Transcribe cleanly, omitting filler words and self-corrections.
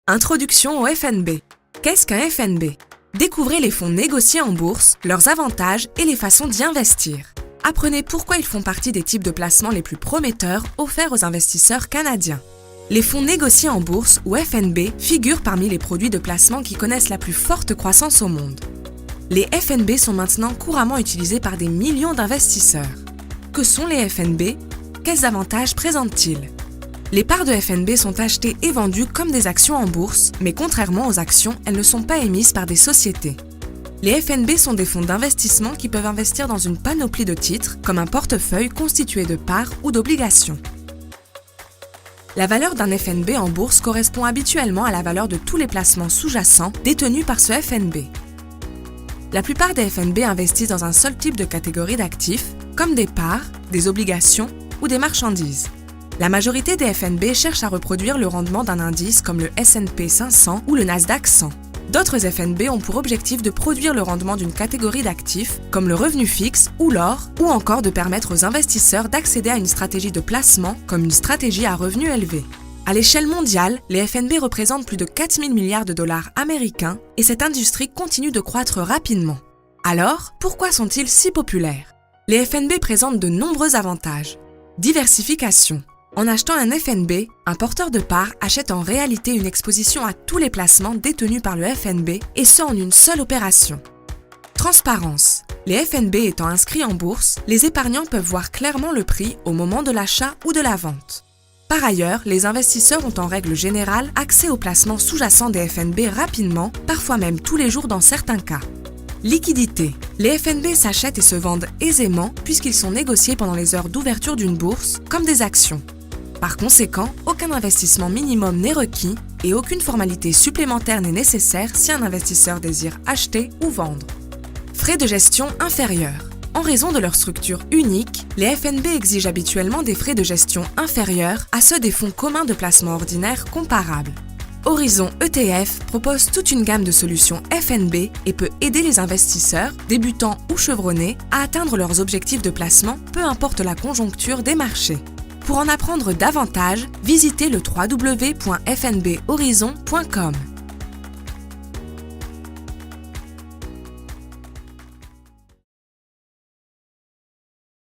Introduction au FNB. Qu'est-ce qu'un FNB? Découvrez les fonds négociés en bourse, leurs avantages et les façons d'y investir. Apprenez pourquoi ils font partie des types de placements les plus prometteurs offerts aux investisseurs canadiens. Les fonds négociés en bourse, ou FNB, figurent parmi les produits de placement qui connaissent la plus forte croissance au monde. Les FNB sont maintenant couramment utilisés par des millions d'investisseurs. Que sont les FNB? Quels avantages présentent-ils? Les parts de FNB sont achetées et vendues comme des actions en bourse, mais contrairement aux actions, elles ne sont pas émises par des sociétés. Les FNB sont des fonds d'investissement qui peuvent investir dans une panoplie de titres, comme un portefeuille constitué de parts ou d'obligations. La valeur d'un FNB en bourse correspond habituellement à la valeur de tous les placements sous-jacents détenus par ce FNB. La plupart des FNB investissent dans un seul type de catégorie d'actifs, comme des parts, des obligations ou des marchandises. La majorité des FNB cherchent à reproduire le rendement d'un indice comme le S&P 500 ou le Nasdaq 100. D'autres FNB ont pour objectif de produire le rendement d'une catégorie d'actifs comme le revenu fixe ou l'or, ou encore de permettre aux investisseurs d'accéder à une stratégie de placement comme une stratégie à revenu élevé. À l'échelle mondiale, les FNB représentent plus de 4 000 milliards de dollars américains et cette industrie continue de croître rapidement. Alors, pourquoi sont-ils si populaires? Les FNB présentent de nombreux avantages. Diversification. En achetant un FNB, un porteur de parts achète en réalité une exposition à tous les placements détenus par le FNB et ce en une seule opération. Transparence. Les FNB étant inscrits en bourse, les épargnants peuvent voir clairement le prix au moment de l'achat ou de la vente. Par ailleurs, les investisseurs ont en règle générale accès aux placements sous-jacents des FNB rapidement, parfois même tous les jours dans certains cas. Liquidité. Les FNB s'achètent et se vendent aisément puisqu'ils sont négociés pendant les heures d'ouverture d'une bourse, comme des actions. Par conséquent, aucun investissement minimum n'est requis et aucune formalité supplémentaire n'est nécessaire si un investisseur désire acheter ou vendre. Frais de gestion inférieurs. En raison de leur structure unique, les FNB exigent habituellement des frais de gestion inférieurs à ceux des fonds communs de placement ordinaires comparables. Horizon ETF propose toute une gamme de solutions FNB et peut aider les investisseurs, débutants ou chevronnés, à atteindre leurs objectifs de placement, peu importe la conjoncture des marchés. Pour en apprendre davantage, visitez le www.fnbhorizon.com.